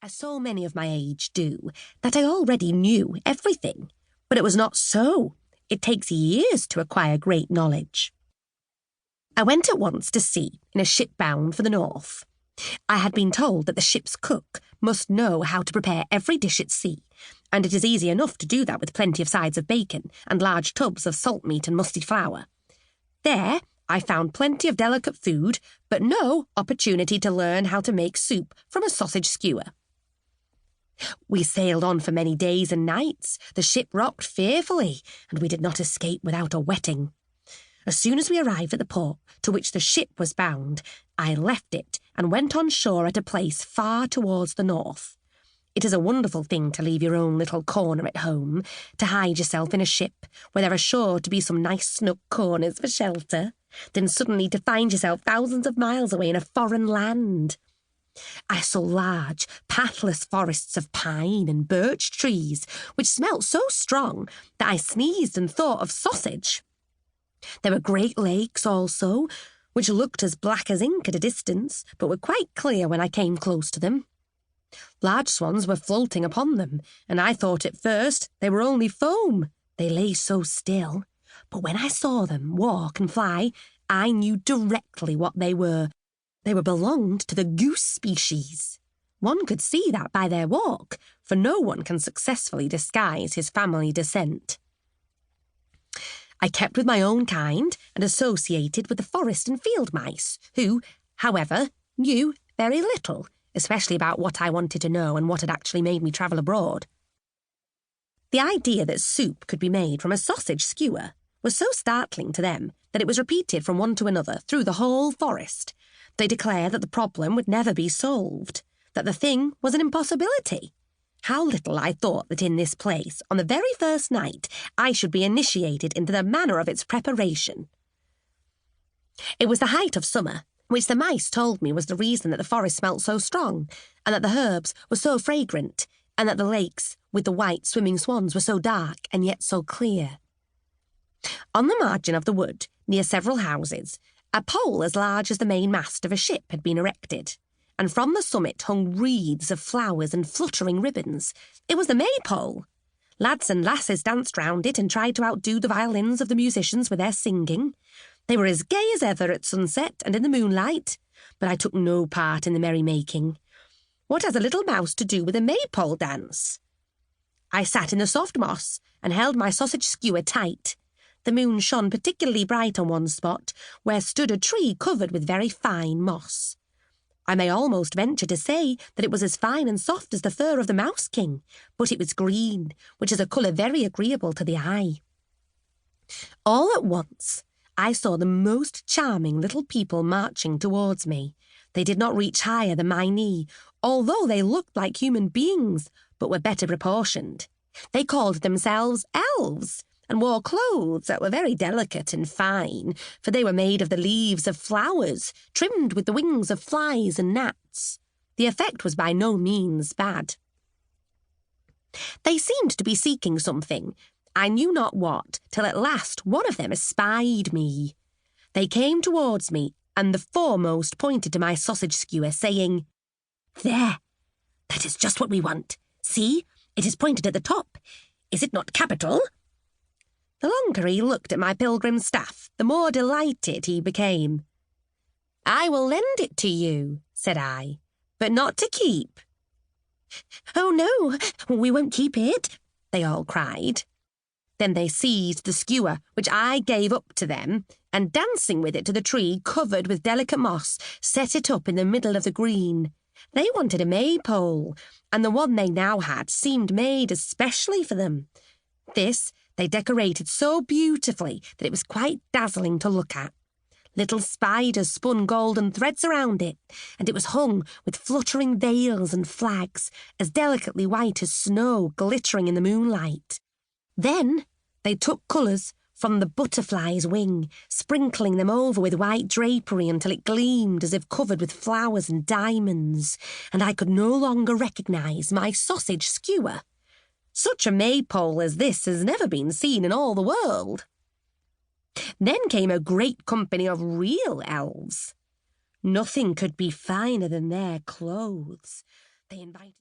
as so many of my age do, that I already knew everything. But it was not so. It takes years to acquire great knowledge. I went at once to sea in a ship bound for the north. I had been told that the ship's cook must know how to prepare every dish at sea, and it is easy enough to do that with plenty of sides of bacon and large tubs of salt meat and musty flour. There, I found plenty of delicate food, but no opportunity to learn how to make soup from a sausage skewer. We sailed on for many days and nights. The ship rocked fearfully, and we did not escape without a wetting. As soon as we arrived at the port to which the ship was bound, I left it and went on shore at a place far towards the north. It is a wonderful thing to leave your own little corner at home, to hide yourself in a ship where there are sure to be some nice snug corners for shelter, then suddenly to find yourself thousands of miles away in a foreign land. I saw large, pathless forests of pine and birch trees, which smelt so strong that I sneezed and thought of sausage. There were great lakes also, which looked as black as ink at a distance, but were quite clear when I came close to them. Large swans were floating upon them, and I thought at first they were only foam. They lay so still. But when I saw them walk and fly, I knew directly what they were. They belonged to the goose species. One could see that by their walk, for no one can successfully disguise his family descent. I kept with my own kind and associated with the forest and field mice, who, however, knew very little, especially about what I wanted to know and what had actually made me travel abroad. The idea that soup could be made from a sausage skewer was so startling to them that it was repeated from one to another through the whole forest. They declared that the problem would never be solved, that the thing was an impossibility. How little I thought that in this place, on the very first night, I should be initiated into the manner of its preparation. It was the height of summer, which the mice told me was the reason that the forest smelt so strong, and that the herbs were so fragrant, and that the lakes with the white swimming swans were so dark and yet so clear. On the margin of the wood, near several houses, a pole as large as the main mast of a ship had been erected, and from the summit hung wreaths of flowers and fluttering ribbons. It was the maypole. Lads and lasses danced round it and tried to outdo the violins of the musicians with their singing. They were as gay as ever at sunset and in the moonlight, but I took no part in the merrymaking. What has a little mouse to do with a maypole dance? I sat in the soft moss and held my sausage skewer tight. The moon shone particularly bright on one spot, where stood a tree covered with very fine moss. I may almost venture to say that it was as fine and soft as the fur of the mouse king, but it was green, which is a colour very agreeable to the eye. All at once, I saw the most charming little people marching towards me. They did not reach higher than my knee, although they looked like human beings, but were better proportioned. They called themselves elves, and wore clothes that were very delicate and fine, for they were made of the leaves of flowers, trimmed with the wings of flies and gnats. The effect was by no means bad. They seemed to be seeking something, I knew not what, till at last one of them espied me. They came towards me, and the foremost pointed to my sausage skewer, saying, "There, that is just what we want. See, it is pointed at the top. Is it not capital?" The longer he looked at my pilgrim staff, the more delighted he became. "I will lend it to you," said I, "but not to keep." "Oh, no, we won't keep it," they all cried. Then they seized the skewer, which I gave up to them, and dancing with it to the tree covered with delicate moss, set it up in the middle of the green. They wanted a maypole, and the one they now had seemed made especially for them. This they decorated so beautifully that it was quite dazzling to look at. Little spiders spun golden threads around it, and it was hung with fluttering veils and flags, as delicately white as snow glittering in the moonlight. Then they took colours from the butterfly's wing, sprinkling them over with white drapery until it gleamed as if covered with flowers and diamonds, and I could no longer recognise my sausage skewer. Such a maypole as this has never been seen in all the world. Then came a great company of real elves. Nothing could be finer than their clothes. They invited